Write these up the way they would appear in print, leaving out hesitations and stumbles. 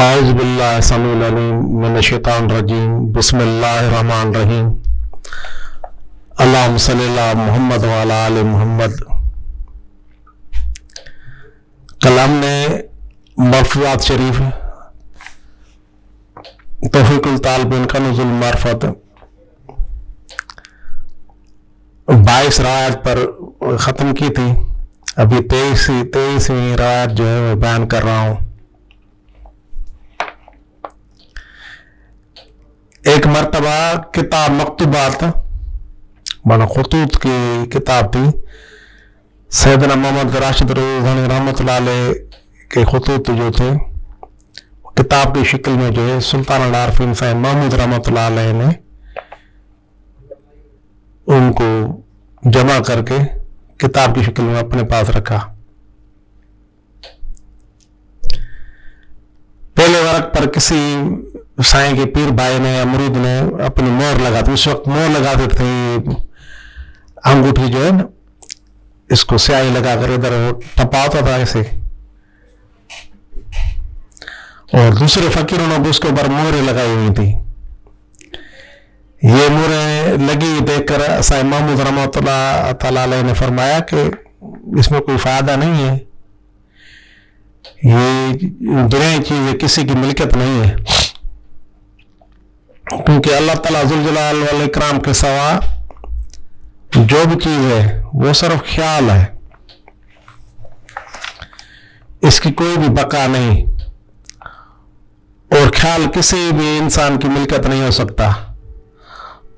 اعوذ باللہ السمیع العلیم من الشیطان الرجیم بسم اللہ الرحمن الرحیم اللہم صلی علی محمد وعلی آل محمد۔ کل ہم نے مرفوعات شریف توفیق الطالبین کنز المعرفت 22 روایت پر ختم کی تھی۔ ابھی 23ویں روایت جو ہے وہ بیان کر رہا ہوں۔ ایک مرتبہ کتاب مکتوبات بنا خطوط کی کتاب تھی، سیدنا محمد راشد روحانی رحمۃ اللہ علیہ کے خطوط جو تھے کتاب کی شکل میں جو ہے سلطان العارفین صاحب محمود رحمۃ اللہ علیہ نے ان کو جمع کر کے کتاب کی شکل میں اپنے پاس رکھا۔ پہلے ورق پر کسی سائیں کے پیر بھائی نے یا مرید نے اپنی مہر لگا دی۔ اس وقت مہر لگاتے تھے، انگوٹھی جو ہے نا اس کو سیاہی لگا کر ادھر ٹپا ہوتا تھا ایسے، اور دوسرے فقیروں نے بھی اس کے اوپر مہریں لگائی ہوئی تھی۔ یہ مہریں لگی دیکھ کر سائیں محمود رحمۃ اللہ تعالی علیہ نے فرمایا کہ اس میں کوئی فائدہ نہیں ہے، یہ دنیائی چیز ہے، کسی کی ملکیت نہیں ہے، کیونکہ اللہ تعالیٰ ذوالجلال والاکرام کے سوا جو بھی چیز ہے وہ صرف خیال ہے، اس کی کوئی بھی بقا نہیں، اور خیال کسی بھی انسان کی ملکت نہیں ہو سکتا۔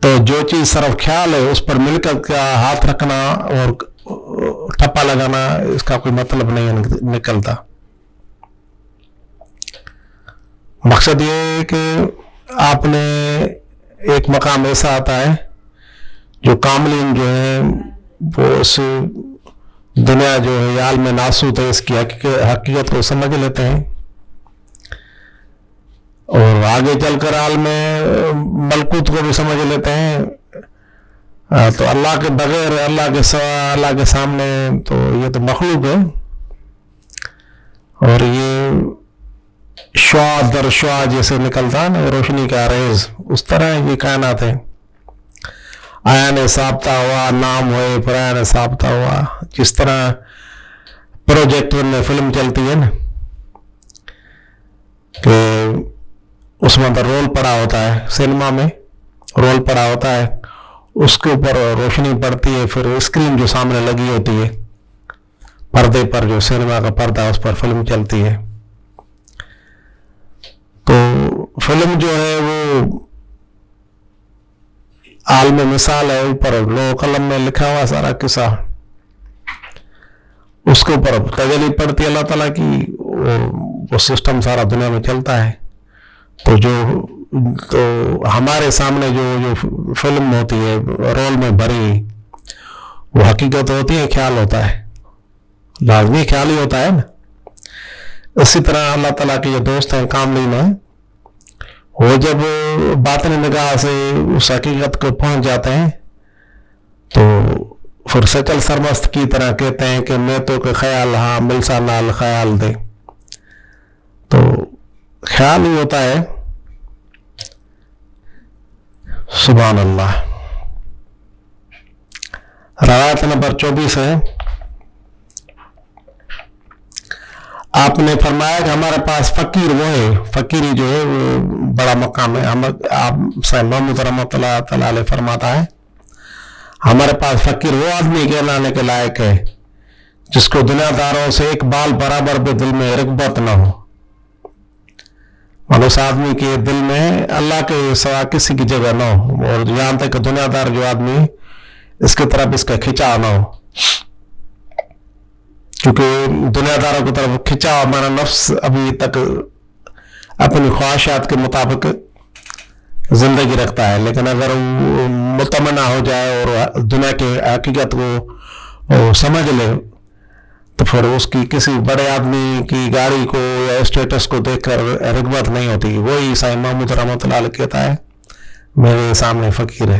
تو جو چیز صرف خیال ہے اس پر ملکت کا ہاتھ رکھنا اور ٹھپا لگانا اس کا کوئی مطلب نہیں نکلتا۔ مقصد یہ ہے کہ آپ نے ایک مقام ایسا آتا ہے جو کاملین جو ہے وہ اس دنیا جو ہے عالم ناسوت ہے اس کی حقیقت کو سمجھ لیتے ہیں، اور آگے چل کر عالم ملکوت کو بھی سمجھ لیتے ہیں۔ تو اللہ کے بغیر، اللہ کے سوا، اللہ کے سامنے تو یہ تو مخلوق ہے، اور یہ شعاع در شعاع جیسے نکلتا ہے نا روشنی کا ریز، اس طرح یہ کائنات ہے۔ آیا نے ثابتہ ہوا، نام ہوئے پرایا نے ثابتہ ہوا، جس طرح پروجیکٹر میں فلم چلتی ہے نا کہ اس میں اندر رول پڑا ہوتا ہے، سینما میں رول پڑا ہوتا ہے، اس کے اوپر روشنی پڑتی ہے، پھر اسکرین جو سامنے لگی ہوتی ہے پردے پر، جو سینما کا پردہ اس پر فلم چلتی ہے۔ تو فلم جو ہے وہ عالم مثال ہے، اوپر لوح قلم میں لکھا ہوا سارا قصہ، اس کے اوپر تجلی پڑتی ہے اللہ تعالیٰ کی، وہ سسٹم سارا دنیا میں چلتا ہے۔ تو ہمارے سامنے جو فلم ہوتی ہے رول میں بھری، وہ حقیقت ہوتی ہے، خیال ہوتا ہے، لازمی خیال ہی ہوتا ہے نا۔ اسی طرح اللہ تعالیٰ کے جو دوست ہیں کاملین ہیں، وہ جب باطنی نگاہ سے اس حقیقت کو پہنچ جاتے ہیں تو پھر سچل سرمست کی طرح کہتے ہیں کہ میں تو کہ خیال ہاں ملسا نال خیال دے، تو خیال ہی ہوتا ہے۔ سبحان اللہ۔ روایت نمبر 24 ہے، آپ نے فرمایا کہ ہمارے پاس فقیر وہ ہے، فقیری جو ہے وہ بڑا مقام ہے۔ آپ صاحب محمود رحمۃ اللہ تعالی علیہ فرماتا ہے ہمارے پاس فقیر وہ آدمی کہلانے کے لائق ہے جس کو دنیا داروں سے ایک بال برابر بھی دل میں رغبت نہ ہو، اس آدمی کے دل میں اللہ کے سوا کسی کی جگہ نہ ہو، اور یہاں تک کہ دنیا دار جو آدمی اس کی طرف اس کا کھچاؤ نہ ہو، کیونکہ دنیا داروں کی طرف کھچاؤ ہمارا نفس ابھی تک اپنی خواہشات کے مطابق زندگی رکھتا ہے، لیکن اگر وہ مطمئنہ ہو جائے اور دنیا کی حقیقت کو سمجھ لے تو پھر اس کی کسی بڑے آدمی کی گاڑی کو یا اسٹیٹس کو دیکھ کر رغبت نہیں ہوتی۔ وہی سائیں محمود رحمۃ اللہ علیہ کہتا ہے میرے سامنے فقیر ہے۔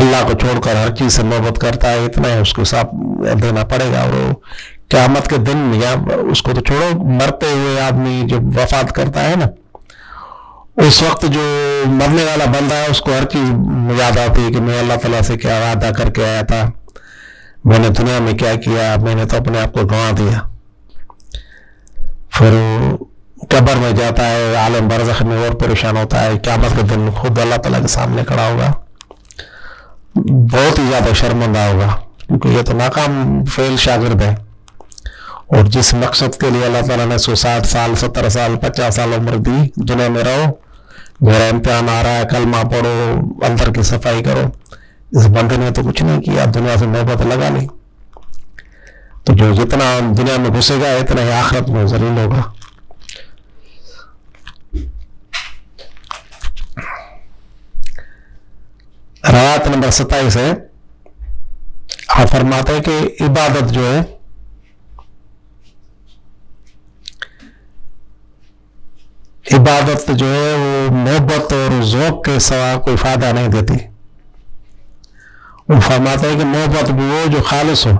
اللہ کو چھوڑ کر ہر چیز سے محبت کرتا ہے، اتنا ہی اس کو حساب دینا پڑے گا. اور قیامت کے دن یا اس کو تو چھوڑو، مرتے ہوئے آدمی جب وفات کرتا ہے نا، اس وقت جو مرنے والا بندہ ہے اس کو ہر چیز یاد آتی ہے کہ میں اللہ تعالیٰ سے کیا وعدہ کر کے آیا تھا، میں نے دنیا میں کیا کیا، میں نے تو اپنے آپ کو گنوا دیا. پھر قبر میں جاتا ہے، عالم برزخ میں اور پریشان ہوتا ہے. قیامت کے دن خود اللہ تعالیٰ کے سامنے کھڑا ہوگا، بہت ہی زیادہ شرمندہ ہوگا، کیونکہ یہ تو ناکام فیل شاگرد ہے. اور جس مقصد کے لیے اللہ تعالیٰ نے 160 سال 70 سال 50 سال عمر دی، دنیا میں رہو، میرا امتحان آ رہا ہے، کلمہ پڑھو، اندر کی صفائی کرو، اس بندے نے تو کچھ نہیں کیا، دنیا سے محبت لگا لی. تو جو جتنا دنیا میں گھسے گا اتنا ہی آخرت میں ذلیل ہوگا. روایت نمبر 27 ہے، آپ فرماتے ہیں کہ عبادت جو ہے وہ محبت اور ذوق کے سوا کوئی فائدہ نہیں دیتی. وہ فرماتے ہیں کہ محبت بھی وہ جو خالص ہو،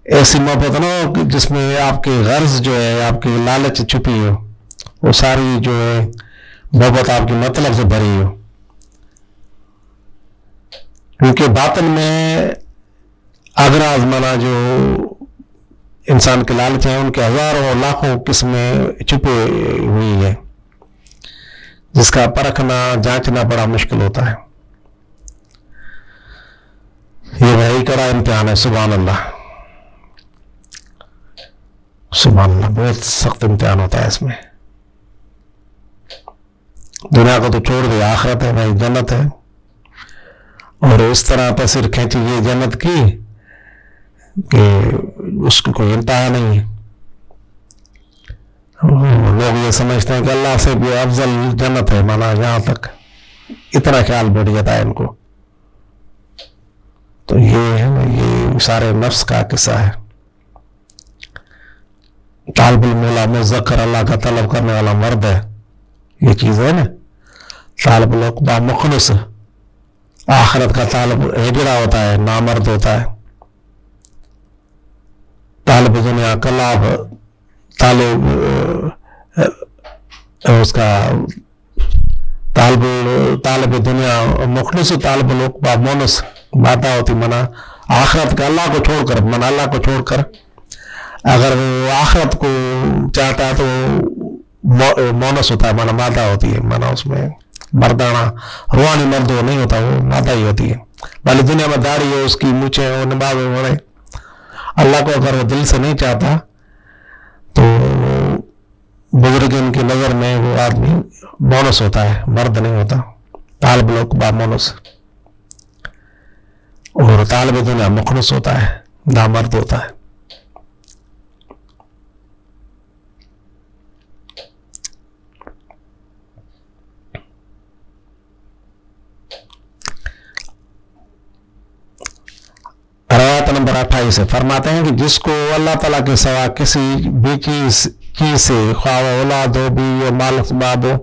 ایسی محبت نہ ہو جس میں آپ کی غرض جو ہے، آپ کی لالچ چھپی ہو، وہ ساری جو ہے محبت آپ کی مطلب سے بھری ہو. کیونکہ باطن میں اغراض منا جو انسان کے لالچ ہیں، ان کے ہزاروں اور لاکھوں قسمیں چھپی ہوئی ہے، جس کا پرکھنا جانچنا بڑا مشکل ہوتا ہے. یہ بڑی کڑا امتحان ہے. سبحان اللہ، سبحان اللہ، بہت سخت امتحان ہوتا ہے اس میں. دنیا کو تو چھوڑ دے، آخرت ہے بھائی، جنت ہے. اور اس طرح تصویر کھینچی یہ جنت کی کہ اس کو کوئی انتہا نہیں ہے. لوگ یہ سمجھتے ہیں کہ اللہ سے بھی افضل جنت ہے، مانا یہاں تک اتنا خیال بیٹھ جاتا ہے ان کو. تو یہ سارے نفس کا قصہ ہے. طالب المولا مذکر، اللہ کا طلب کرنے والا مرد ہے، یہ چیز ہے نا. طالب العقبہ مخلص، آخرت کا طالب ہجڑا ہوتا ہے، نامرد ہوتا ہے. طالب دنیا کلاب، اس کا طالب دنیا مخلص، طالب العقبہ مونس. باتیں ہوتی منا آخرت کا، اللہ کو چھوڑ کر، منا اللہ کو چھوڑ کر اگر وہ آخرت کو چاہتا ہے تو مونس ہوتا ہے، مانا مادہ ہوتی ہے، مانا اس میں مردانہ روحانی مرد وہ نہیں ہوتا، وہ مادہ ہی ہوتی ہے. بھلے دنیا میں داڑھی ہے، اس کی مونچھیں ہو، نماز ہو رہے، اللہ کو اگر وہ دل سے نہیں چاہتا تو بزرگن کی نظر میں وہ آدمی مونس ہوتا ہے، مرد نہیں ہوتا. طالب العقبہ مونس، اور طالب دنیا مخلص ہوتا ہے، نامرد ہوتا ہے. روایت نمبر 28 سے فرماتے ہیں کہ جس کو اللہ تعالیٰ کے سوا کسی بھی چیز سے، خواہ اولاد ہو، بیوی ہو، مال اسباب ہو،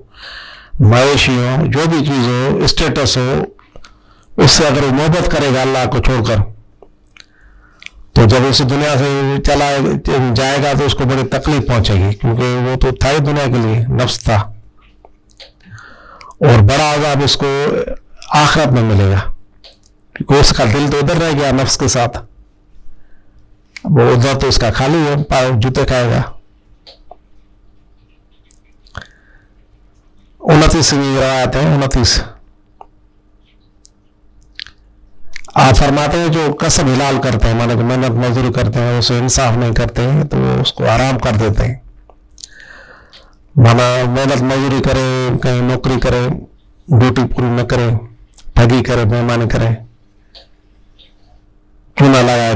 مویشی ہو، جو بھی چیز ہو، اسٹیٹس ہو، اس سے اگر وہ محبت کرے گا اللہ کو چھوڑ کر، تو جب اس دنیا سے چلا جائے گا تو اس کو بڑی تکلیف پہنچے گی، کیونکہ وہ تو تھا ہی دنیا کے لیے، نفس تھا. اور بڑا عذاب اس کو آخرت میں ملے گا، کیونکہ اس کا دل تو ادھر رہ گیا نفس کے ساتھ. وہ ادھر تو اس کا خالی ہے، جوتے کھائے گا. 29ویں روایت ہے، 29. آپ فرماتے ہیں جو کسب حلال کرتے ہیں، مانا کہ محنت مزدوری کرتے ہیں، اسے انصاف نہیں کرتے ہیں تو اس کو حرام کر دیتے ہیں. مانا محنت مزدوری کرے، کہیں نوکری کرے، ڈیوٹی پوری نہ کرے، ٹھگی کرے، بےایمانی کرے، چونا لگائے،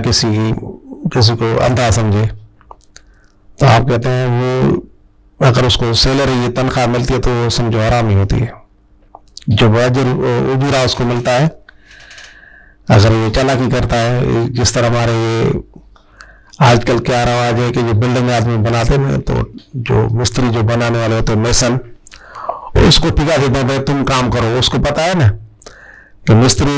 کسی کو اندھا سمجھے، تو آپ کہتے ہیں وہ اگر اس کو سیلری یہ تنخواہ ملتی ہے تو وہ سمجھو حرام ہی ہوتی ہے. جو اجورا اس کو ملتا ہے، اگر یہ چالاکی کرتا ہے، جس طرح ہمارے آج کل کیا رواج ہے کہ جو بلڈنگ آدمی بناتے ہیں تو جو مستری جو بنانے والے ہوتے ہیں، میسن، اس کو ٹھیکا دیتے ہیں بھائی تم کام کرو. اس کو پتا ہے نا کہ مستری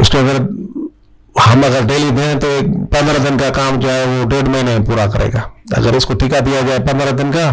اس کو ہم اگر ڈیلی دیں تو 15 دن کا کام جو ہے وہ 1.5 مہینے میں پورا کرے گا۔ اگر اس کو ٹھیکا دیا جائے 15 دن کا،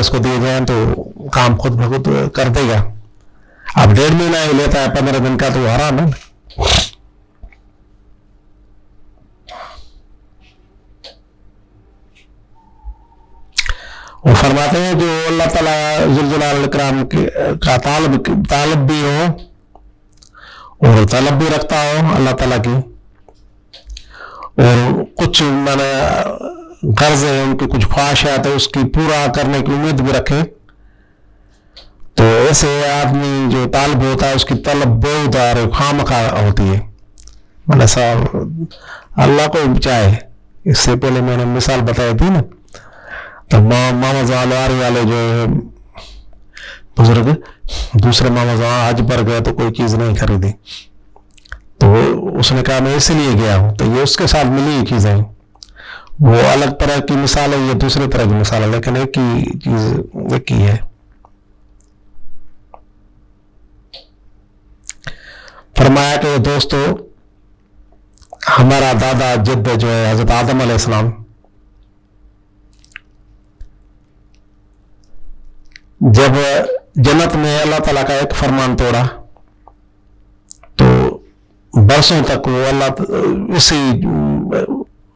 اس کو دیے جائیں تو کام خود بخود کر دے گا۔ اب 1.5 مہینہ ہی لیتا ہے 15 دن کا تو حرام ہے۔ وہ فرماتے ہیں جو اللہ تعالیٰ ذوالجلال والاکرام کا طالب بھی ہو اور طلب بھی رکھتا ہو اللہ تعالیٰ کی، اور کچھ غرض ہے ان کی، کچھ خواہشات ہے اس کی پورا کرنے کی امید بھی رکھے، تو ایسے آدمی جو طالب ہوتا ہے اس کی طلب بہت اور خواہ ہوتی ہے، مطلب اللہ کو چاہے۔ اس سے پہلے میں نے مثال بتائی تھی نا، تو ماما زوالواری والے جو بزرگ دوسرے ماما زوال حج پر گئے تو کوئی چیز نہیں خریدی، تو اس نے کہا میں اسی لیے گیا ہوں، تو یہ اس کے ساتھ ملی ہوئی چیزیں، وہ الگ طرح کی مثال ہے، یہ دوسرے طرح کی مثال ہے، لیکن ایک ہی چیز ایک ہی ہے۔ فرمایا کہ دوستو ہمارا دادا جد جو ہے حضرت آدم علیہ السلام، جب جنت میں اللہ تعالیٰ کا ایک فرمان توڑا تو برسوں تک وہ اللہ اسی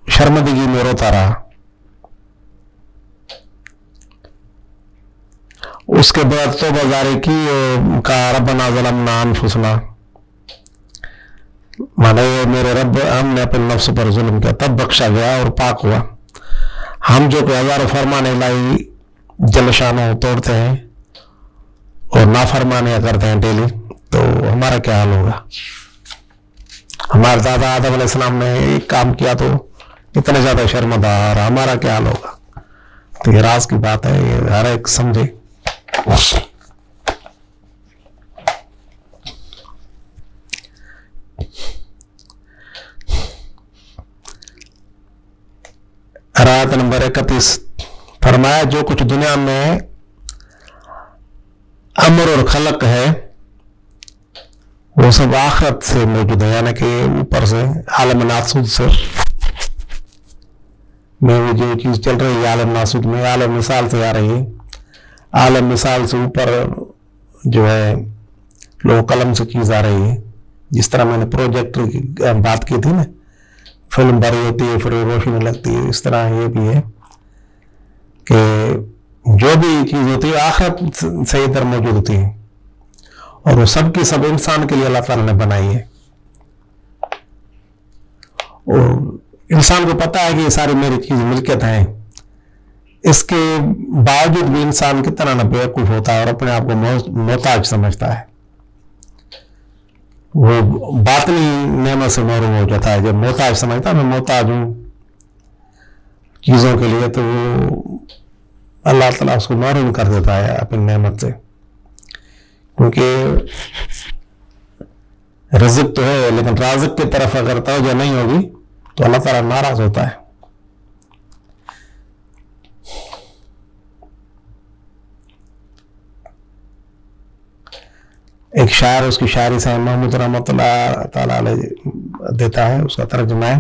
شرمندگی میں روتا رہا۔ اس کے بعد توبہ جاری کی اور کہا ربنا ظلمنا انفسنا، مانا میرے رب ہم نے اپنے نفس پر ظلم کیا، تب بخشا گیا اور پاک ہوا۔ ہم جو کہ ہزاروں فرمان الہی جل شانوں توڑتے ہیں اور نافرمانیاں کرتے ہیں ڈیلی، تو ہمارا کیا حال ہوگا؟ ہمارے دادا آدم علیہ السلام نے ایک کام کیا تو اتنے زیادہ شرمندہ، ہمارا کیا حال ہوگا؟ تو یہ راز کی بات ہے، یہ ہر ایک سمجھے۔ آیت نمبر 31 فرمایا جو کچھ دنیا میں امر اور خلق ہے وہ سب آخرت سے موجود ہے، یعنی کہ اوپر سے عالم ناسوت سے میں جو چیز چل رہی ہے عالم ناسوت میں، عالم مثال سے آ رہی ہے، عالم مثال سے اوپر جو ہے لوہ قلم سے چیز آ رہی ہے۔ جس طرح میں نے پروجیکٹر کی بات کی تھی نا، فلم بھری ہوتی ہے پھر روشنی لگتی ہے، اس طرح یہ بھی ہے کہ جو بھی چیز ہوتی ہے آخرت سے ادھر موجود ہوتی ہے، اور وہ سب کی سب انسان کے لیے اللہ تعالیٰ نے بنائی ہے، اور انسان کو پتا ہے کہ یہ ساری میری چیز ملکیت ہیں، اس کے باوجود بھی انسان کتنا نہ بیوقوف ہوتا ہے اور اپنے آپ کو محتاج سمجھتا ہے، وہ باطنی نعمت سے محروم ہو جاتا ہے۔ جب محتاج سمجھتا ہے میں محتاج ہوں چیزوں کے لیے، تو وہ اللہ تعالیٰ اس کو محروم کر دیتا ہے اپنی نعمت سے، کیونکہ رزق تو ہے لیکن رازق کی طرف اگر توجہ نہیں ہوگی تو اللہ تعالیٰ ناراض ہوتا ہے۔ ایک شاعر اس کی شاعری سے محمود رحمۃ اللہ تعالیٰ علیہ دیتا ہے، اس کا ترجمہ ہے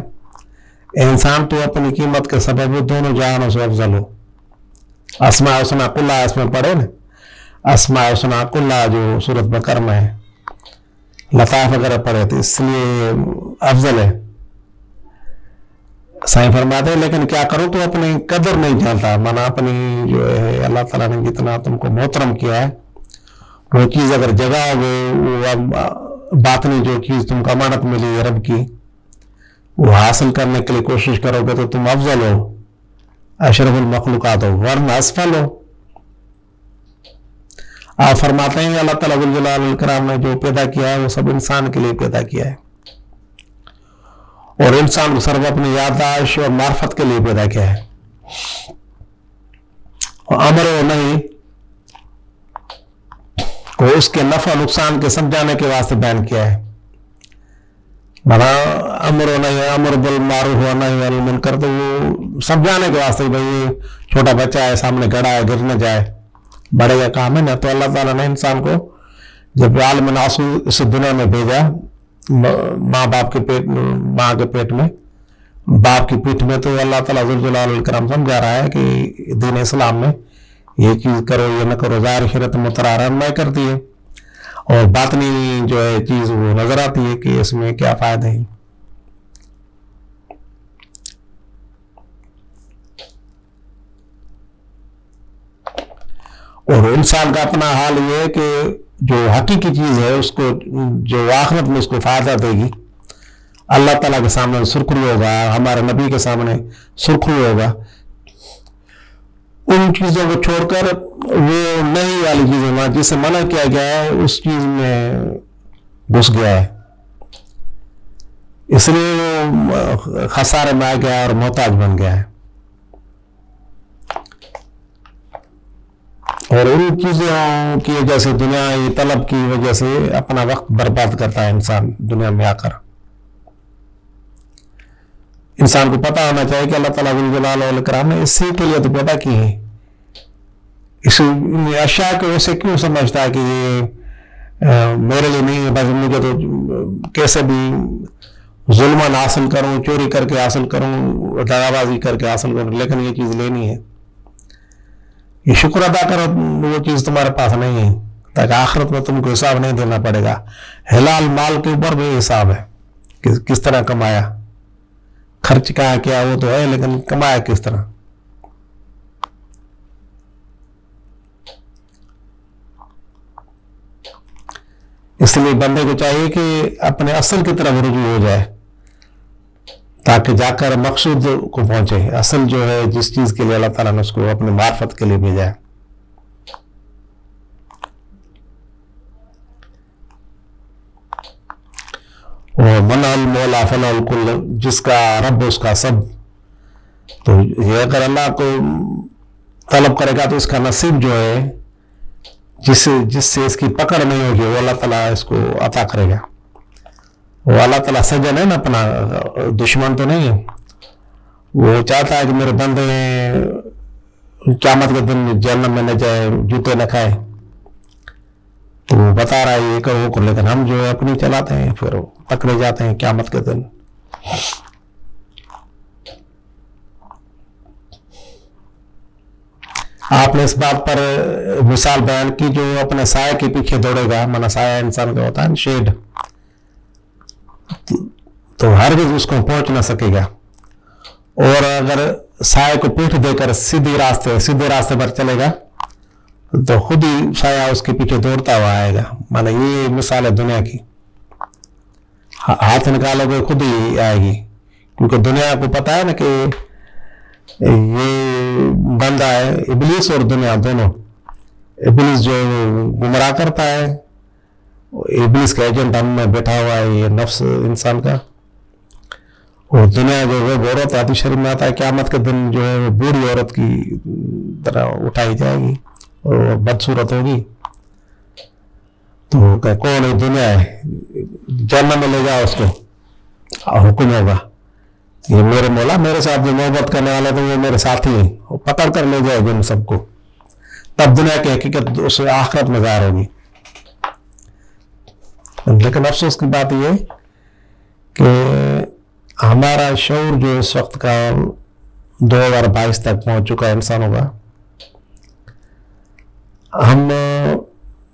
اے انسان تو اپنی قیمت کے سبب دونوں جہانوں سے افضل ہو۔ اسماء حسنہ کلہ اس میں پڑھے نا، اسماء حسنہ کلہ جو سورۃ بقرہ میں ہے، لطائف وغیرہ پڑھے تو اس لیے افضل ہے۔ سائیں فرماتے ہیں لیکن کیا کروں تو اپنی قدر نہیں جانتا، مانا اپنی جو ہے اللہ تعالیٰ نے جتنا تم کو محترم کیا ہے وہ چیز اگر جگہ وہ باطنی جو چیز تم کو امانت ملی ہے رب کی، وہ حاصل کرنے کے لیے کوشش کرو گے تو تم افضل ہو، اشرف المخلوقات ہو، ورنہ اسفل ہو۔ آپ فرماتے ہیں اللہ تعالیٰ ذوالجلال والاکرام نے جو پیدا کیا ہے وہ سب انسان کے لیے پیدا کیا ہے، اور انسان کو صرف اپنی یادداشت اور معرفت کے لیے پیدا کیا ہے، اور امر و نہیں کو اس کے نفع نقصان کے سمجھانے کے واسطے بیان کیا ہے۔ بنا امر و نہیں، امر بالمعروف و نہی عن المنکر، تو وہ سمجھانے کے واسطے بھائی چھوٹا بچہ ہے سامنے گڑا ہے گر نہ جائے، بڑھے گا کام ہے نا. تو اللہ تعالیٰ نے انسان کو جب عالم ناسو اس دنیا میں بھیجا ماں کے پیٹ میں باپ کی پیٹھ میں, تو اللہ تعالیٰ ذوالجلال والاکرام سمجھا رہا ہے کہ دین اسلام میں یہ چیز کرو یہ نہ کرو. ظاہر شریعت مترا رہنمائی کرتی ہے اور باطنی جو ہے چیز وہ نظر آتی ہے کہ اس میں کیا فائدہ ہے. اور انسان کا اپنا حال یہ ہے کہ جو حقیقی چیز ہے اس کو جو آخرت میں اس کو فائدہ دے گی, اللہ تعالیٰ کے سامنے سرخرو ہوگا, ہمارے نبی کے سامنے سرخرو ہوگا. ان چیزوں کو چھوڑ کر وہ نئی والی چیزیں جسے منع کیا گیا ہے اس چیز میں گھس گیا ہے, اس لیے وہ خسارے میں آ گیا اور محتاج بن گیا ہے. اور ان چیزوں کی وجہ سے دنیائی طلب کی وجہ سے اپنا وقت برباد کرتا ہے انسان دنیا میں آ کر. انسان کو پتا ہونا چاہیے کہ اللہ تعالیٰ ذوالجلال والاکرام نے اسی کے لیے تو پیدا کی ہے. اس اشیاء کو اسے کیوں سمجھتا ہے کہ یہ میرے لیے نہیں ہے, بس مجھے تو کیسے بھی ظلماً حاصل کروں, چوری کر کے حاصل کروں, دغا بازی کر کے حاصل کروں, لیکن یہ چیز لینی ہے. یہ شکر ادا کرو وہ چیز تمہارے پاس نہیں ہے تاکہ آخرت میں تم کو حساب نہیں دینا پڑے گا. حلال مال کے اوپر بھی حساب ہے کہ کس طرح کمایا, خرچ کہاں کیا وہ تو ہے, لیکن کمایا کس طرح. اس لیے بندے کو چاہیے کہ اپنے اصل کی طرف رجوع ہو جائے تاکہ جا کر مقصود کو پہنچے. اصل جو ہے جس چیز کے لیے اللہ تعالیٰ نے اس کو اپنے معرفت کے لیے بھیجا ہے. من المولا فلا الکل, جس کا رب اس کا سب. تو یہ اگر اللہ کو طلب کرے گا تو اس کا نصیب جو ہے جس سے اس کی پکڑ نہیں ہوگی وہ اللہ تعالیٰ اس کو عطا کرے گا. وہ اللہ تعالیٰ سجن ہے نا, اپنا دشمن تو نہیں ہے. وہ چاہتا ہے کہ میرے بندے قیامت کے دن جہنم میں نہ جائے, جوتے نہ کھائے. تو وہ بتا رہا ہے یہ کرو وہ کرو, لیکن ہم جو اپنی چلاتے ہیں پھر پکڑے جاتے ہیں قیامت کے دن. آپ نے اس بات پر مثال بیان کی جو اپنے سائے کے پیچھے دوڑے گا, مانا سایہ انسان کا ہوتا ہے شیڈ, تو ہرگز اس کو پہنچ نہ سکے گا. اور اگر سائے کو پیٹھ دے کر سیدھے راستے پر چلے گا تو خود ہی سایہ اس کے پیچھے دوڑتا ہوا آئے گا. مانا یہ مثال ہے دنیا کی. ہاتھ نکالو گے خود ہی آئے گی, کیونکہ دنیا کو پتا ہے نا کہ یہ بندہ ہے, ابلیس اور دنیا دونوں. ابلیس جو گمراہ کرتا ہے, ابلیس کا ایجنٹ ہم میں بیٹھا ہوا ہے یہ نفس انسان کا. اور دنیا جو ہے وہ عورت حدیث شریف میں آتا ہے قیامت کے دن جو ہے وہ بوڑھی عورت کی طرح اٹھائی جائے گی اور بدصورت ہوگی. تو کون ہے دنیا ہے, جہنم میں لے جاؤ اس کو, حکم ہوگا یہ میرے مولا میرے ساتھ جو محبت کرنے والا تو وہ میرے ساتھی ہیں, وہ پکڑ کر لے جائے گی ان سب کو. تب دنیا کی حقیقت اس آخرت میں ظاہر ہوگی. لیکن افسوس کی بات یہ کہ ہمارا شعور جو اس وقت کا 2022 تک پہنچ چکا ہے انسانوں کا, ہم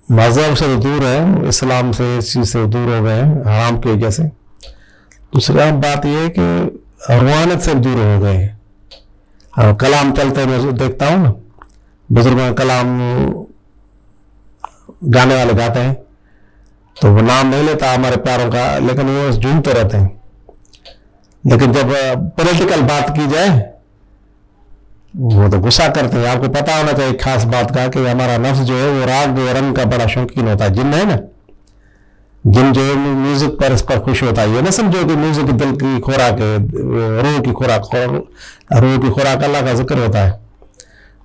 مذہب سے دور ہیں, اسلام سے اس چیز سے دور ہو گئے ہیں حرام کی وجہ سے. دوسری اہم بات یہ ہے کہ روحانیت سے دور ہو گئے ہیں. کلام چلتے میں دیکھتا ہوں نا, بزرگوں کا کلام گانے والے گاتے ہیں تو وہ نام نہیں لیتا ہمارے پیاروں کا, لیکن وہ جھومتے رہتے ہیں. لیکن جب پولیٹیکل بات کی جائے وہ تو غصہ کرتے ہیں. آپ کو پتا ہونا چاہیے خاص بات کا کہ ہمارا نفس جو ہے وہ راگ و رنگ کا بڑا شوقین ہوتا ہے. جن ہے نا, جن جو ہے میوزک پر اس پر خوش ہوتا ہے. یہ نہ سمجھو کہ میوزک دل کی خوراک ہے, روح کی خوراک. روح کی خوراک اللہ کا ذکر ہوتا ہے.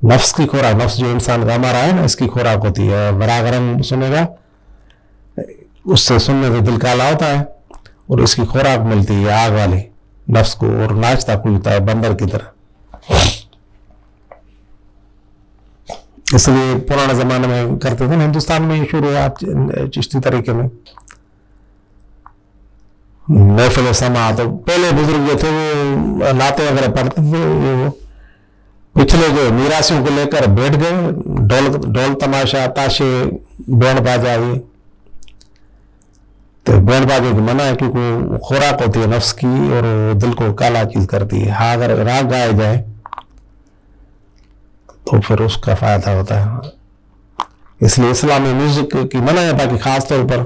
نفس کی خوراک, نفس جو انسان کا ہمارا ہے نا, اس کی خوراک ہوتی ہے. راگ رنگ سنے گا, اس سے سننے سے دل کالا ہوتا ہے اور اس کی خوراک ملتی ہے آگ والی نفس کو, اور ناچتا کودتا ہے بندر کی طرح. اس لیے پرانے زمانے میں کرتے تھے نا، ہندوستان میں شروع ہوا چشتی طریقے میں محفل سما. تو پہلے بزرگ جو تھے وہ نعتیں وغیرہ پڑھتے تھے، وہ پچھلے جو میراثیوں کو لے کر بیٹھ گئے، ڈھول تماشا تاشے بینڈ باجا. یہ تو بینڈ باجے کی منع ہے کیونکہ خوراک ہوتی ہے نفس کی اور دل کو کالا چیز کرتی ہے. ہاں اگر راگ گائے جائے تو پھر اس کا فائدہ ہوتا ہے. اس لیے اسلام میں میوزک کی منع ہے، باقی خاص طور پر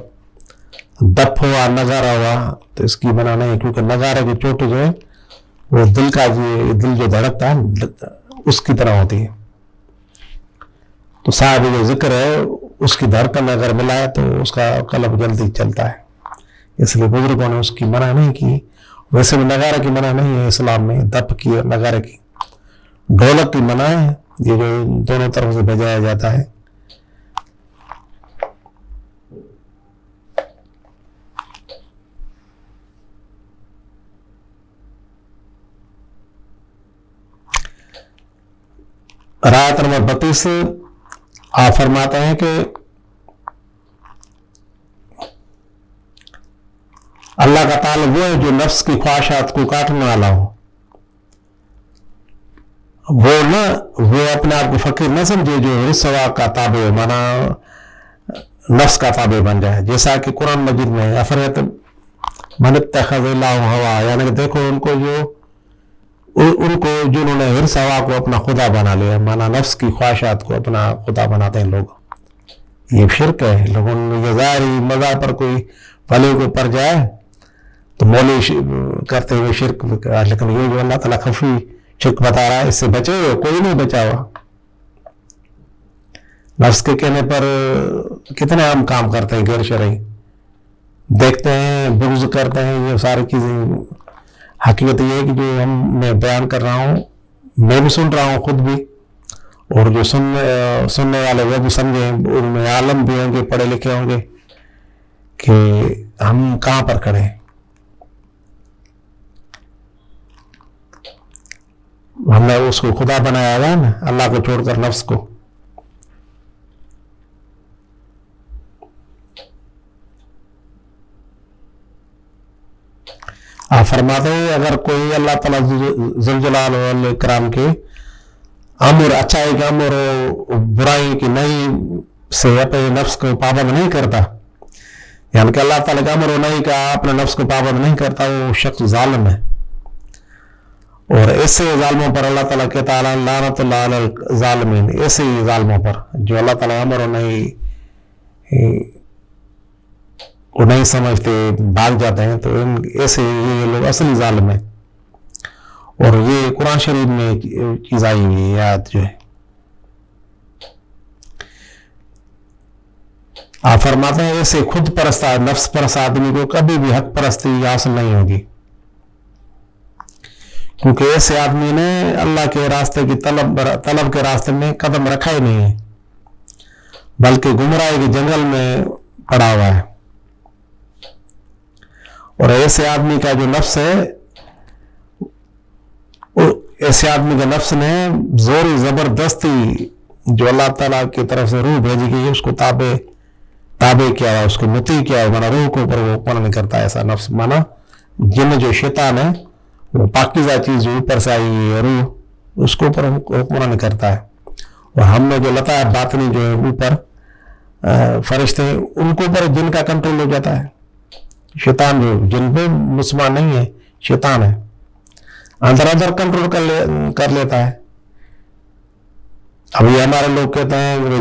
دف ہوا نگارہ ہوا تو اس کی منع نہیں، کیونکہ نگارے کی چوٹ جو ہے وہ دل کا دل جو دھڑکتا ہے اس کی طرح ہوتی ہے. تو صاحب جو ذکر ہے اس کی دھڑکن اگر ملا ہے تو اس کا قلب جلدی چلتا ہے. اس لیے بزرگوں نے اس کی منع نہیں کی. ویسے بھی نگارے کی منع نہیں ہے اسلام میں، دف کی اور نگارے کی. ڈھولک کی منع ہے، یہ جو دونوں طرف سے بجایا جاتا ہے. رعایت نمبر 32 آپ فرماتے ہیں کہ اللہ کا طالب وہ ہے جو نفس کی خواہشات کو کاٹنے والا ہو. وہ اپنے آپ کو فقیر نہ سمجھے جو رسوا کا تابع ہو، مانا نفس کا تابع بن جائے. جیسا کہ قرآن مجید میں افریت من اتخذ الہ ہوا، یعنی کہ دیکھو ان کو جنہوں نے حرص ہوا کو اپنا خدا بنا لیا، مانا نفس کی خواہشات کو اپنا خدا بناتے ہیں لوگ. یہ شرک ہے. لوگوں نے ظاہری مذہب پر کوئی پھلے کو پڑ جائے تو مولوی کرتے ہوئے شرک، لیکن یہ جو اللہ تعالیٰ خفی شرک بتا رہا ہے اس سے بچے ہوئے کوئی نہیں بچا ہوا. نفس کے کہنے پر کتنے عام کام کرتے ہیں غیر شرعی، دیکھتے ہیں، بغض کرتے ہیں، یہ ساری چیزیں. حقیقت یہ ہے کہ جو میں بیان کر رہا ہوں میں بھی سن رہا ہوں خود بھی، اور جو سننے والے وہ بھی سمجھیں، ان میں عالم بھی ہوں گے، پڑھے لکھے ہوں گے کہ ہم کہاں پر کھڑے ہیں. ہم نے اس کو خدا بنایا ہوا ہے نا، اللہ کو چھوڑ کر نفس کو. آپ فرماتے ہیں اگر کوئی اللہ تعالیٰ ذوالجلال والاکرام کے امر، اچھائی کے امر اور برائی کی نہیں سے اپنے نفس کو پابند نہیں کرتا، یعنی کہ اللہ تعالیٰ کا امر و نہیں کا اپنے نفس کو پابند نہیں کرتا، وہ شخص ظالم ہے. اور ایسے ظالموں پر اللہ تعالیٰ کہتا ہے لعنت اللہ علی الظالمین. ایسے ہی ظالموں پر جو اللہ تعالیٰ امر و نہیں سمجھتے، بھاگ جاتے ہیں، تو ایسے یہ لوگ اصلی ظالم ہیں. اور یہ قرآن شریف میں چیز آئی ہوئی ہے، آیت جو ہے. آپ فرماتے ہیں ایسے خود پرست نفس پرست آدمی کو کبھی بھی حق پرستی حاصل نہیں ہوگی، کیونکہ ایسے آدمی نے اللہ کے راستے کی طلب کے راستے میں قدم رکھا ہی نہیں ہے، بلکہ گمراہی کے جنگل میں پڑا ہوا ہے. اور ایسے آدمی کا جو نفس ہے، ایسے آدمی کے نفس نے زوری زبردستی جو اللہ تعالیٰ کی طرف سے روح بھیجی گئی ہے اس کو تابع کیا ہے، اس کو مطیع کیا ہے، مانا روح کو اوپر وہ حکم نہیں کرتا. ایسا نفس مانا جن جو شیطان ہے وہ پاکیزہ چیز جو اوپر سے آئی ہے روح، اس کو اوپر حکم نہیں کرتا ہے. اور ہم نے جو لطائف باطنی جو ہے اوپر فرشتے ہیں ان کو اوپر جن کا کنٹرول ہو جاتا ہے. شیطان جو جن پہ مسلمان نہیں ہے، شیطان ہے، اندر کنٹرول کر لیتا ہے. اب یہ ہمارے لوگ کہتے ہیں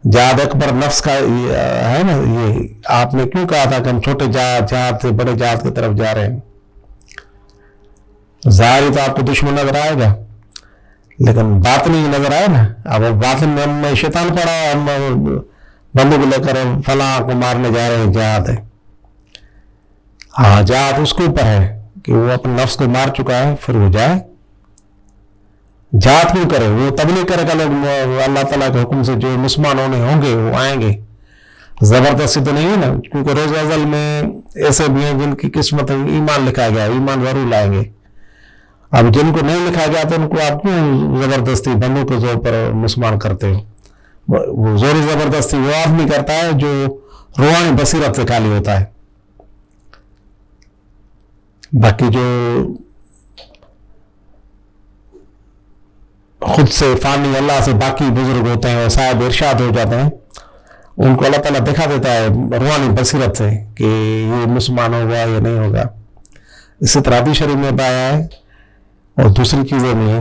جہاد اکبر نفس کا ہے نا. یہ آپ نے کیوں کہا تھا کہ ہم چھوٹے جہاد سے بڑے جہاد کی طرف جا رہے ہیں؟ ظاہری تو آپ کو دشمن نظر آئے گا، لیکن باطنی نظر آئے نا. اب باطن میں ہم شیطان پڑا، ہم بندوق لے کر فلاں کو مارنے جا رہے ہیں، جہاد ہے. ہاں جہاد اس کے اوپر ہے کہ وہ اپنے نفس کو مار چکا ہے، پھر وہ جائے. جہاد کیوں کرے؟ وہ تبلیغ کرے گا لوگ اللہ تعالیٰ کے حکم سے جو مسلمان ہونے ہوں گے وہ آئیں گے. زبردستی تو نہیں ہے نا، کیونکہ روز ازل میں ایسے بھی ہیں جن کی قسمت ایمان لکھا گیا، ایمان ضرور لائیں گے. اب جن کو نہیں لکھا گیا تو ان کو آپ کیوں زبردستی بندوں کے زور پر مسلمان کرتے ہو؟ وہ زور زبردستی وہ آدمی کرتا ہے جو روحانی بصیرت سے خالی ہوتا ہے. باقی جو خود سے فانی اللہ سے باقی بزرگ ہوتے ہیں اور صاحب ارشاد ہو جاتے ہیں, ان کو اللہ تعالیٰ دکھا دیتا ہے روحانی بصیرت سے کہ یہ مسلمان ہوگا یا نہیں ہوگا. اسی طرح حدیث شریف میں پایا ہے اور دوسری چیزیں بھی ہیں.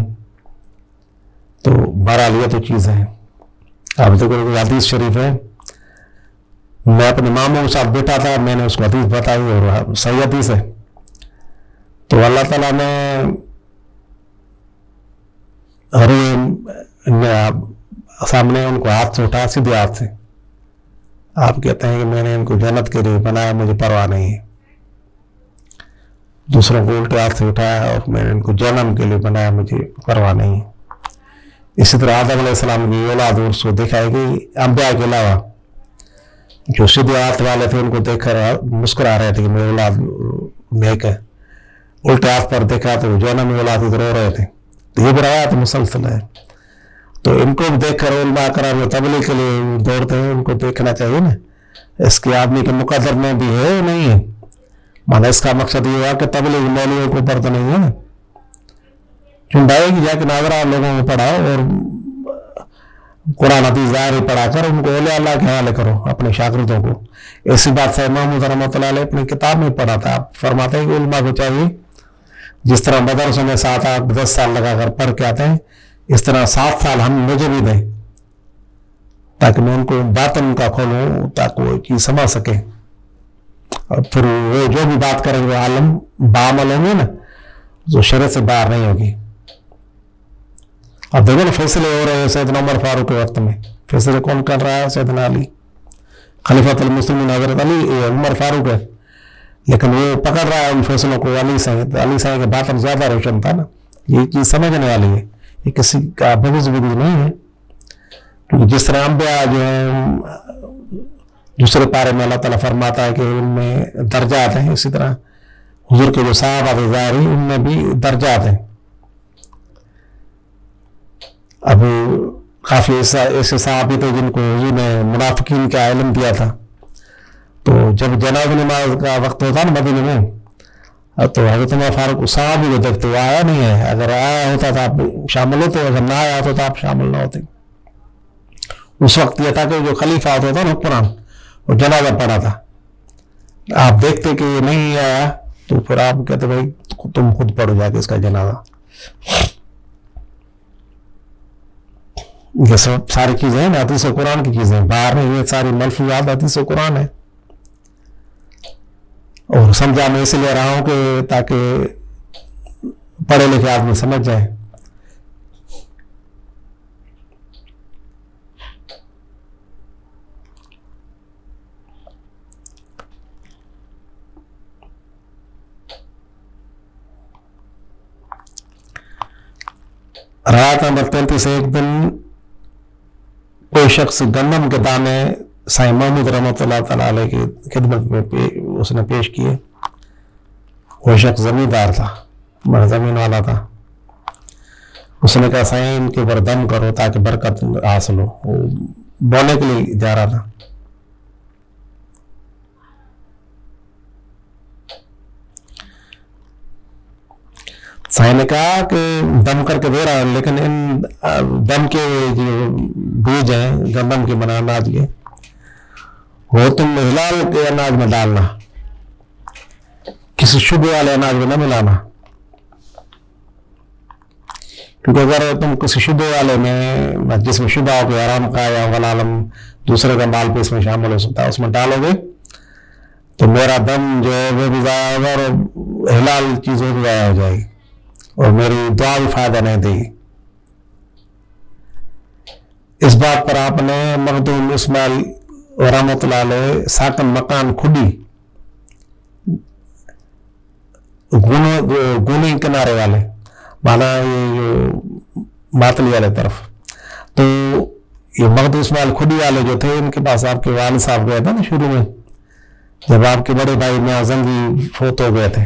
تو بہرحال یہ تو چیز ہے. آپ دیکھو حدیث شریف ہے, میں اپنے ماموں کے ساتھ بیٹھا تھا, میں نے اس کو حدیث بتائی اور صحیح حدیث ہے. تو اللہ تعالیٰ نے سامنے ان کو ہاتھ سے اٹھا, سیدھے ہاتھ سے. آپ کہتے ہیں کہ میں نے ان کو جنت کے لیے بنایا, مجھے پرواہ نہیں ہے. دوسروں کو الٹے ہاتھ سے اٹھایا اور میں نے ان کو جہنم کے لیے بنایا, مجھے پرواہ نہیں ہے. اسی طرح آدم علیہ السلام کی اولاد اس کو دیکھا ہے کہ انبیاء کے علاوہ جو سیدھے ہاتھ والے تھے ان کو دیکھ کر مسکرا رہے تھے کہ میری اولاد نیک ہے. الٹے ہاتھ پر دیکھا تو جہنم میں اولاد رو رہے تھے. تو یہ روایات مسلسل ہے. تو ان کو دیکھ کر علماء کرام جو تبلیغ کے لیے دوڑتے ہیں ان کو دیکھنا چاہیے نا, اس کے آدمی کے مقدر میں بھی ہے نہیں ہے. مانا اس کا مقصد یہ ہوا کہ تبلیغ مولویوں کو اوپر تو نہیں ہے نا, چنڈائے کہ جا کے ناظرہ لوگوں کو پڑھاؤ اور قرآن حدیث ظاہر پڑھا کر ان کو اولیاء اللہ کے حوالے کرو اپنے شاگردوں کو. ایسی بات سے محمود رحمۃ اللہ علیہ اپنی کتاب میں پڑھا تھا. آپ فرماتے ہیں کہ علماء کو چاہیے جس طرح مدرسوں میں 7 8 10 سال لگا کر پڑھ کے آتے ہیں, اس طرح 7 سال ہم مجھے بھی دیں تاکہ میں ان کو باطن کا کھولوں, تاکہ وہ چیز سمجھ سکے. اور پھر وہ جو بھی بات کریں گے عالم بعمل ہوں گے نا, جو شریعت سے باہر نہیں ہوگی. اب دیکھو نا فیصلے ہو رہے ہیں سیدنا عمر فاروق کے وقت میں. فیصلے کون کر رہا ہے؟ سیدنا علی, خلیفۃ المسلمین حضرت علی. عمر فاروق ہے لیکن وہ پکڑ رہا ہے ان فیصلوں کو علی سے. علی سے کے باطن زیادہ روشن تھا نا. یہ چیز سمجھنے والی ہے, یہ کسی کا بغض نہیں ہے. کیونکہ جس طرح انبیاء جو ہیں دوسرے پارے میں اللہ تعالیٰ فرماتا ہے کہ ان میں درجات ہیں, اسی طرح حضور کے جو صحابہ ظاہری ان میں بھی درجات ہیں. اب کافی ایسے صحابی تھے جن کو حضور نے منافقین کا علم دیا تھا. تو جب جنازہ نماز کا وقت ہوتا نا مدینے میں, تو حضرت عمر فاروق صحابی کو دیکھتے وہ آیا نہیں ہے. اگر آیا ہوتا تو آپ شامل ہوتے, اگر نہ آیا ہوتا تو آپ شامل نہ ہوتے. اس وقت یہ تھا کہ جو خلیفہ ہوتا تھا نا قرآن, وہ جنازہ پڑھا تھا. آپ دیکھتے کہ یہ نہیں آیا تو پھر آپ کہتے بھائی تم خود پڑھو جا کے اس کا جنازہ. یہ سب ساری چیزیں ہیں حدیث قرآن کی چیزیں, باہر نہیں. یہ ساری ملفوظات حدیث قرآن ہے. اور سمجھا میں اس لیے رہا ہوں کہ تاکہ پڑھے لکھے آدمی سمجھ جائے. رات نمبر 33. ایک دن کوئی شخص گندم کے دانے سائیں محمود رحمۃ اللہ تعالیٰ علیہ کی خدمت میں اس نے پیش کیے. وہ شخص زمیندار تھا, زمین والا تھا. اس نے کہا سائیں ان کے اوپر دم کرو تاکہ برکت حاصل ہو. وہ بولنے کے لیے جا رہا تھا. سائیں نے کہا کہ دم کر کے دے رہا ہے, لیکن ان دم کے جو بیج ہیں گندم کے بنا اناج کے, وہ تم ہلال کے اناج میں ڈالنا, کسی شبہ والے اناج میں نہ ملانا. کیونکہ اگر تم کسی شبہ والے میں, جس میں شبہ ہو کہ حرام کا یا غلالم دوسرے کا مال پہ اس میں شامل ہو سکتا ہے, اس میں ڈالو گے تو میرا دم جو ہے وہ بھی ضائع ہوگا اور حلال چیزوں بھی ضائع ہو جائے گی اور میری دعا بھی فائدہ نہیں دے گی. اس بات پر آپ نے مخدوم اسماعیل رحمۃ اللہ علیہ ساکن مکان کھڈی گونی کنارے والے, مانا یہ جو ماتلی والے طرف, تو یہ مخدوم اسماعیل کھڈی والے جو تھے ان کے پاس آپ کے والد صاحب گئے تھے نا شروع میں, جب آپ کے بڑے بھائی میاں زنگی فوت ہو گئے تھے.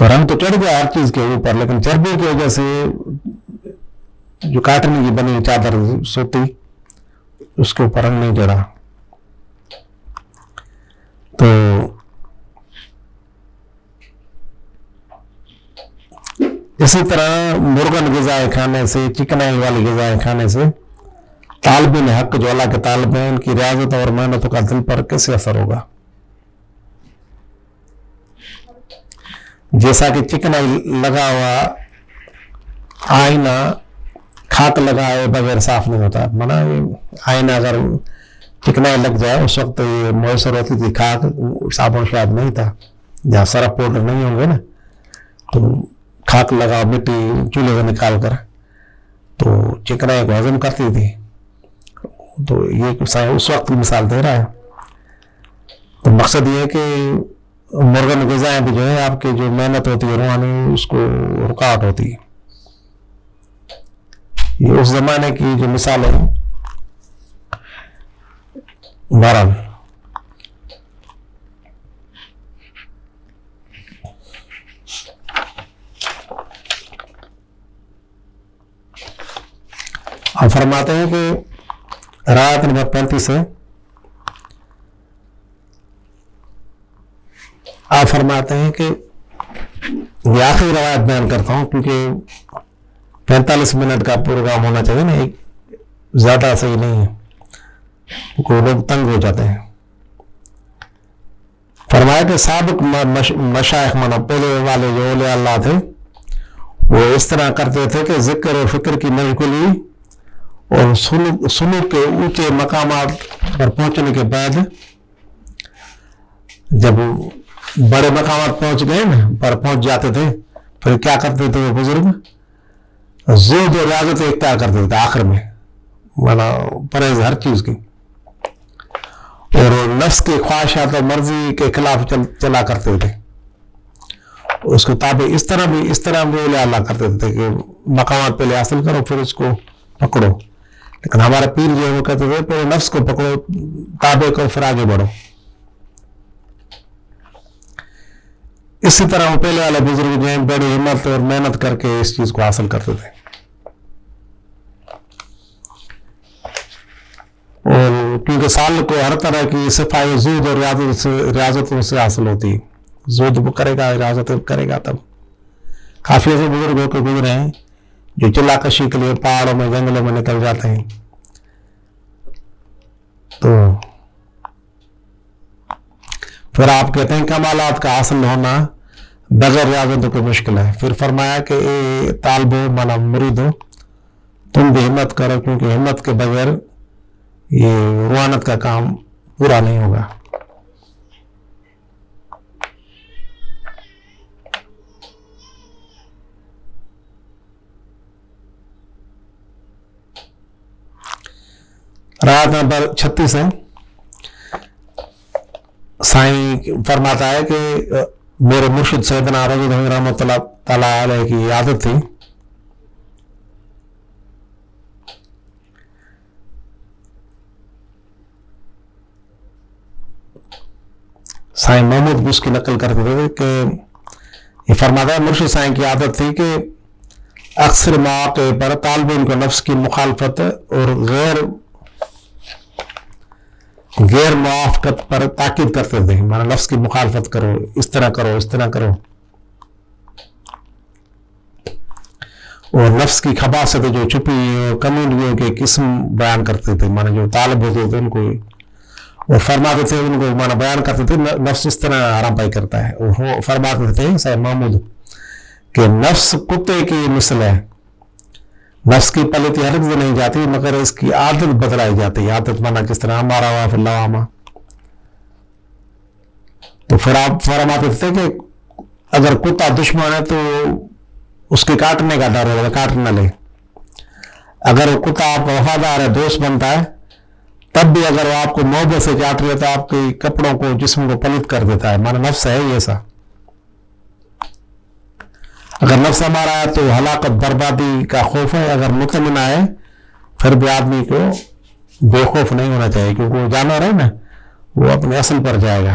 تو رنگ تو چڑھ گیا ہر چیز کے اوپر، لیکن چربی کی وجہ سے جو کاٹنے کی بنی چادر سوتی اس کے اوپر رنگ نہیں چڑھا. تو اسی طرح مرغن غذائیں کھانے سے، چکنائی والی غذائیں کھانے سے طالبین حق جو اللہ کے طالب ہیں ان کی ریاضت اور محنتوں کا دل پر کیسے اثر ہوگا؟ جیسا کہ چکنائی لگا ہوا آئینہ کھاک لگائے بغیر صاف نہیں ہوتا. مانا آئینہ اگر چکنائی لگ جائے، اس وقت یہ میسر ہوتی تھی کھاک، صابن شاید نہیں تھا، جہاں سرف پاؤڈر نہیں ہوں گے نا، تو کھاک لگا مٹی چولہے سے نکال کر تو چکنائی کو ہضم کرتی تھی. تو یہ اس وقت کی مثال دے رہا ہے. تو مقصد یہ ہے کہ مرغن غذائیں بھی جو ہے آپ کی جو محنت ہوتی ہے روحانی، اس کو رکاوٹ ہوتی ہے. یہ اس زمانے کی جو مثال ہے. بہرحال آپ فرماتے ہیں کہ رعایت نمبر 35 ہے، آپ فرماتے ہیں کہ یہ آخری روایت بیان کرتا ہوں کیونکہ 45 منٹ کا پروگرام ہونا چاہیے نا، ایک زیادہ صحیح نہیں ہے، کوئی لوگ تنگ ہو جاتے ہیں. فرمایا کہ سابق مشائخ مانا پہلے والے جو اولیاء اللہ تھے وہ اس طرح کرتے تھے کہ ذکر اور فکر کی مشغولی اور سلوک کے اونچے مقامات پر پہنچنے کے بعد، جب بڑے مقامات پہنچ گئے نا، پر پہنچ جاتے تھے، پھر کیا کرتے تھے وہ بزرگ؟ زہد اور ریاضت اختیار کرتے تھے آخر میں، مانا پرہیز ہر چیز کی، اور نفس کے خواہشات اور مرضی کے خلاف چلا کرتے تھے. اس کو تابع اس طرح بھی اولیاء اللہ کرتے تھے کہ مقامات پہلے حاصل کرو پھر اس کو پکڑو. لیکن ہمارے پیر جو ہے وہ کہتے تھے پہلے نفس کو پکڑو، تابع کرو، پھر آگے بڑھو. اسی طرح وہ پہلے والے بزرگ جو ہیں بڑی ہمت اور محنت کر کے اس چیز کو حاصل کرتے تھے. اور کیونکہ سال کو ہر طرح کی صفائی زہد اور ریاضتوں سے حاصل ہوتی ہے. زہد وہ کرے گا، ریاضت کرے گا. تب کافی ایسے بزرگ ہو کے گزرے ہیں جو چلا کشی کے لیے پہاڑوں میں جنگلوں میں نکل جاتے ہیں. تو پھر آپ کہتے ہیں کمالات کا حاصل ہونا بغیر ریاضتوں کو مشکل ہے. پھر فرمایا کہ اے طالب ہو مانا مرید ہو، تم بھی ہمت کرو کیونکہ ہمت کے بغیر یہ روحانت کا کام پورا نہیں ہوگا. رات نمبر 36 ہے. سائیں فرماتا ہے کہ میرے مرشد سیدنا رضی رحمۃ اللہ تعالیٰ علیہ کی عادت تھی سائیں محمود بھی اس کی نقل کرتے تھے کہ یہ فرماتا ہے مرشد سائیں کی عادت تھی کہ اکثر مواقع پر طالبین کو نفس کی مخالفت اور غیر موافقت پر تاکید کرتے تھے. مانا نفس کی مخالفت کرو، اس طرح کرو، اس طرح کرو، اور نفس کی خباثت جو چھپی کمیونٹیوں کے قسم بیان کرتے تھے. مانا جو طالب ہوتے تھے ان کو اور فرماتے تھے، ان کو مانا بیان کرتے تھے نفس اس طرح حرام پائی کرتا ہے. اور فرماتے تھے سائیں محمود کہ نفس کتے کی مثل ہے، نفس کی پلیتی ہرگز نہیں جاتی مگر اس کی عادت بدلائی جاتی ہے. عادت مانا کس طرح ہمارا وا فی اللہ. تو پھر آپ فرماتے تھے کہ اگر کتا دشمن ہے تو اس کے کاٹنے کا ڈر ہوگا، کاٹ نہ لے. اگر وہ کتا آپ کا وفادار ہے، دوست بنتا ہے، تب بھی اگر وہ آپ کو محبت سے کاٹ رہے تو آپ کے کپڑوں کو، جسم کو پلت کر دیتا ہے. مانا نفس ہے ہی ایسا. اگر نفس ہمارا ہے تو ہلاکت بربادی کا خوف ہے. اگر مطمئن ہے پھر بھی آدمی کو بے خوف نہیں ہونا چاہیے کیونکہ وہ جانور ہے نا، وہ اپنے اصل پر جائے گا.